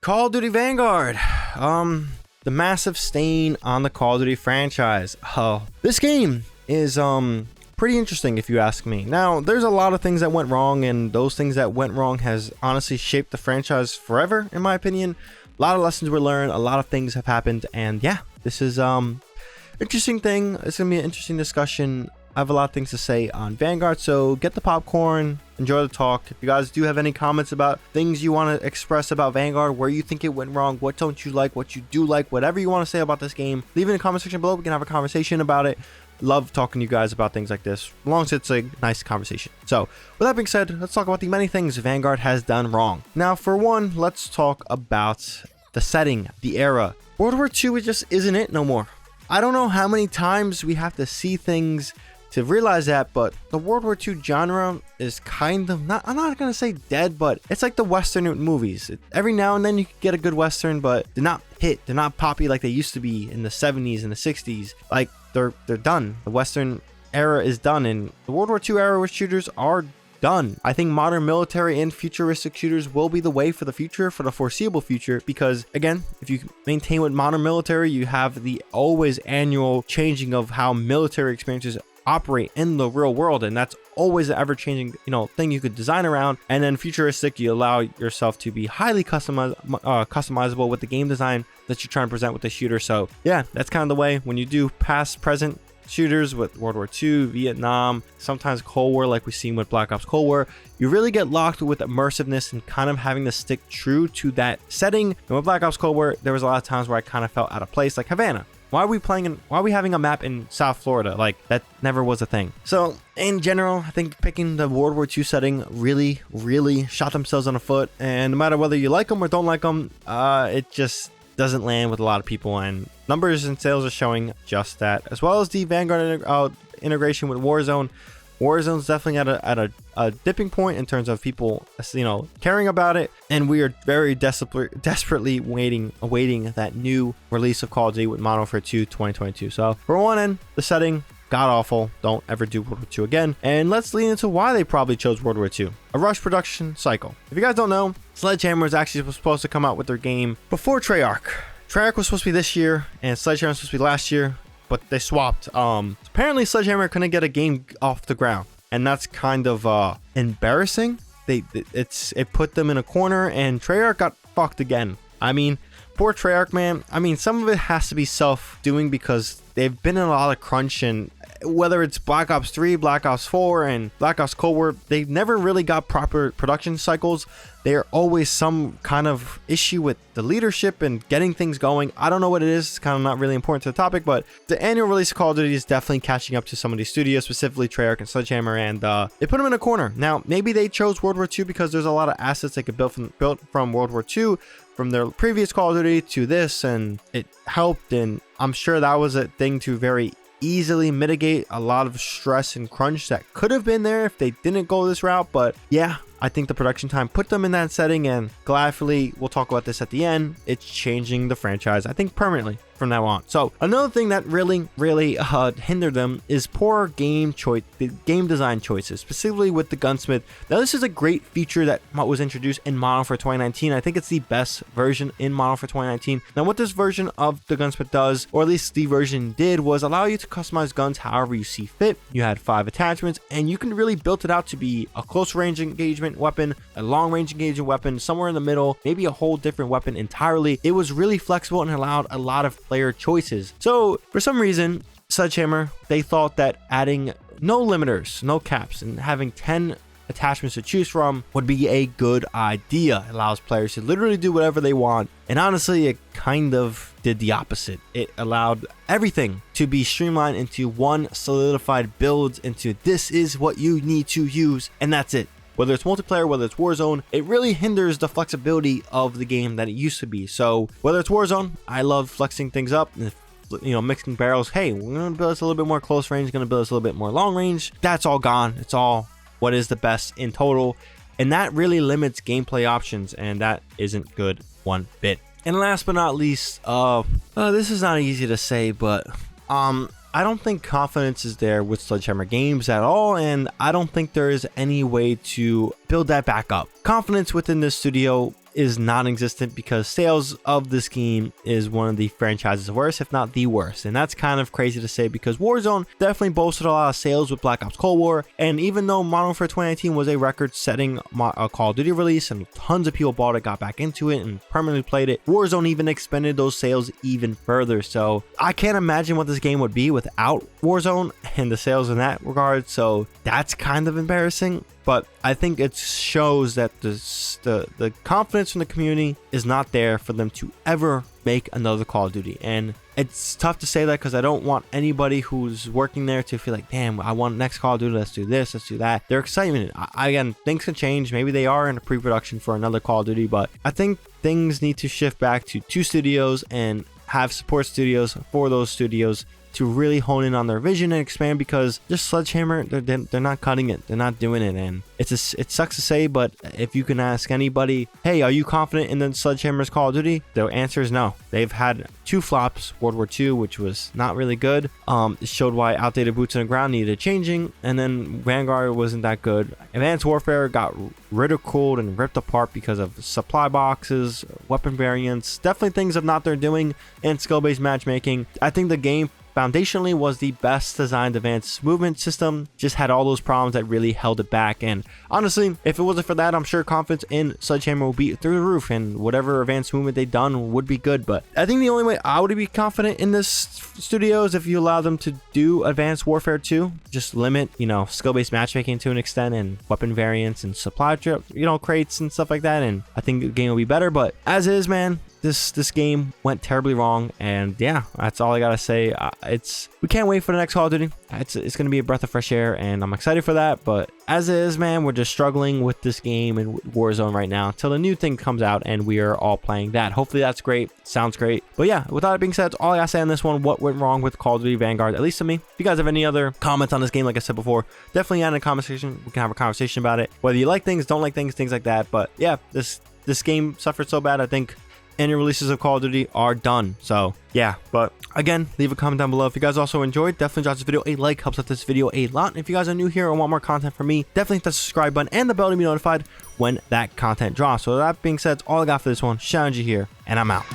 Call of Duty Vanguard. The massive stain on the Call of Duty franchise. This game is pretty interesting if you ask me. Now, there's a lot of things that went wrong, and those things that went wrong has honestly shaped the franchise forever, in my opinion. A lot of lessons were learned, a lot of things have happened, and yeah, this is interesting thing. It's gonna be an interesting discussion. I have a lot of things to say on Vanguard, so get the popcorn, enjoy the talk. If you guys do have any comments about things you want to express about Vanguard, where you think it went wrong, what don't you like, what you do like, whatever you want to say about this game, leave it in the comment section below. We can have a conversation about it. Love talking to you guys about things like this, as long as it's a nice conversation. So with that being said, let's talk about the many things Vanguard has done wrong. Now, for one, let's talk about the setting, the era. World War II just isn't it no more. I don't know how many times we have to see things to realize that, but the World War II genre is kind of not, I'm not gonna say dead, but it's like the Western movies. Every now and then you can get a good Western, but they're not hit, they're not poppy like they used to be in the 70s and the 60s. Like they're done. The Western era is done, and the World War II era with shooters are done. I think modern military and futuristic shooters will be the way for the future, for the foreseeable future, because again, if you maintain with modern military, you have the always annual changing of how military experiences operate in the real world, and that's always an ever-changing thing you could design around. And then futuristic, you allow yourself to be highly customizable with the game design that you're trying to present with the shooter. So yeah, that's kind of the way. When you do past present shooters with World War II, Vietnam, sometimes Cold War, like we've seen with Black Ops Cold War, you really get locked with immersiveness and kind of having to stick true to that setting. And with Black Ops Cold War, there was a lot of times where I kind of felt out of place, like Havana. Why are we having a map in South Florida? Like, that never was a thing. So in general, I think picking the World War II setting really shot themselves on the foot. And no matter whether you like them or don't like them, it just doesn't land with a lot of people, and numbers and sales are showing just that, as well as the Vanguard integration with Warzone. Warzone's definitely at a dipping point in terms of people, caring about it, and we are very desperately awaiting that new release of Call of Duty with Modern Warfare 2 2022. So for one end, the setting god awful. Don't ever do World War II again. And let's lean into why they probably chose World War II. A rush production cycle. If you guys don't know, Sledgehammer was actually supposed to come out with their game before Treyarch. Treyarch was supposed to be this year, and Sledgehammer was supposed to be last year, but they swapped. Apparently Sledgehammer couldn't get a game off the ground, and that's kind of embarrassing. It put them in a corner, and Treyarch got fucked again. I mean, poor Treyarch, man. I mean, some of it has to be self-doing because they've been in a lot of crunch, and whether it's Black Ops 3, Black Ops 4, and Black Ops Cold War, they've never really got proper production cycles. There are always some kind of issue with the leadership and getting things going. I don't know what it is. It's kind of not really important to the topic, but the annual release of Call of Duty is definitely catching up to some of these studios, specifically Treyarch and Sledgehammer, and they put them in a corner. Now, maybe they chose World War II because there's a lot of assets they could build from World War II, from their previous Call of Duty to this, and it helped, and I'm sure that was a thing to very easily mitigate a lot of stress and crunch that could have been there if they didn't go this route. But yeah, I think the production time put them in that setting, and gladly, we'll talk about this at the end, it's changing the franchise, I think, permanently from now on. So another thing that really hindered them is poor game design choices, specifically with the gunsmith. Now, this is a great feature that was introduced in Modern Warfare 2019. I think it's the best version in Modern Warfare 2019. Now, what this version of the gunsmith does, or at least the version did, was allow you to customize guns however you see fit. You had 5 attachments, and you can really build it out to be a close range engagement weapon, a long range engagement weapon, somewhere in the middle, maybe a whole different weapon entirely. It was really flexible and allowed a lot of player choices. So for some reason, Sledgehammer, they thought that adding no limiters, no caps, and having 10 attachments to choose from would be a good idea. It allows players to literally do whatever they want, and honestly, it kind of did the opposite. It allowed everything to be streamlined into one solidified build, into this is what you need to use, and that's it. Whether it's multiplayer, whether it's Warzone, it really hinders the flexibility of the game that it used to be. So whether it's Warzone, I love flexing things up, mixing barrels. Hey, we're going to build this a little bit more close range, going to build this a little bit more long range. That's all gone. It's all what is the best in total. And that really limits gameplay options, and that isn't good one bit. And last but not least, this is not easy to say, but I don't think confidence is there with Sledgehammer Games at all, and I don't think there is any way to build that back up. Confidence within this studio is non-existent because sales of this game is one of the franchise's worst, if not the worst. And that's kind of crazy to say because Warzone definitely boasted a lot of sales with Black Ops Cold War. And even though Modern Warfare 2019 was a record-setting Call of Duty release and tons of people bought it, got back into it, and permanently played it, Warzone even expanded those sales even further. So I can't imagine what this game would be without Warzone and the sales in that regard. So that's kind of embarrassing. But I think it shows that the confidence from the community is not there for them to ever make another Call of Duty. And it's tough to say that because I don't want anybody who's working there to feel like, damn, I want next Call of Duty, let's do this, let's do that. Their excitement, again, things can change. Maybe they are in a pre-production for another Call of Duty, but I think things need to shift back to 2 studios and have support studios for those studios to really hone in on their vision and expand, because just Sledgehammer, they're not cutting it, they're not doing it. And it sucks to say, but if you can ask anybody, hey, are you confident in the Sledgehammer's Call of Duty, their answer is no. They've had 2 flops, World War II, which was not really good. It showed why outdated boots on the ground needed changing, and then Vanguard wasn't that good. Advanced Warfare got ridiculed and ripped apart because of supply boxes, weapon variants, definitely things of not their doing, and skill-based matchmaking. I think the game foundationally was the best designed advanced movement system, just had all those problems that really held it back. And honestly, if it wasn't for that, I'm sure confidence in Sledgehammer will be through the roof, and whatever advanced movement they've done would be good. But I think the only way I would be confident in this studio is if you allow them to do Advanced Warfare 2, just limit, skill-based matchmaking to an extent, and weapon variants and supply trip, crates and stuff like that, and I think the game will be better. But as is, man, this game went terribly wrong, and yeah, that's all I gotta say. We can't wait for the next Call of Duty. It's gonna be a breath of fresh air, and I'm excited for that. But as is, man, we're just struggling with this game and Warzone right now until the new thing comes out and we are all playing that. Hopefully that's great, sounds great. But yeah, with that being said, that's all I gotta say on this one. What went wrong with Call of Duty Vanguard, at least to me. If you guys have any other comments on this game, like I said before, definitely add in a comment section. We can have a conversation about it, whether you like things, don't like things like that. But yeah, this game suffered so bad, I think annual releases of Call of Duty are done. So yeah, but again, leave a comment down below. If you guys also enjoyed, definitely drop this video a like, helps out this video a lot. And if you guys are new here and want more content from me, definitely hit the subscribe button and the bell to be notified when that content drops. So that being said, that's all I got for this one. Challenge you here, and I'm out.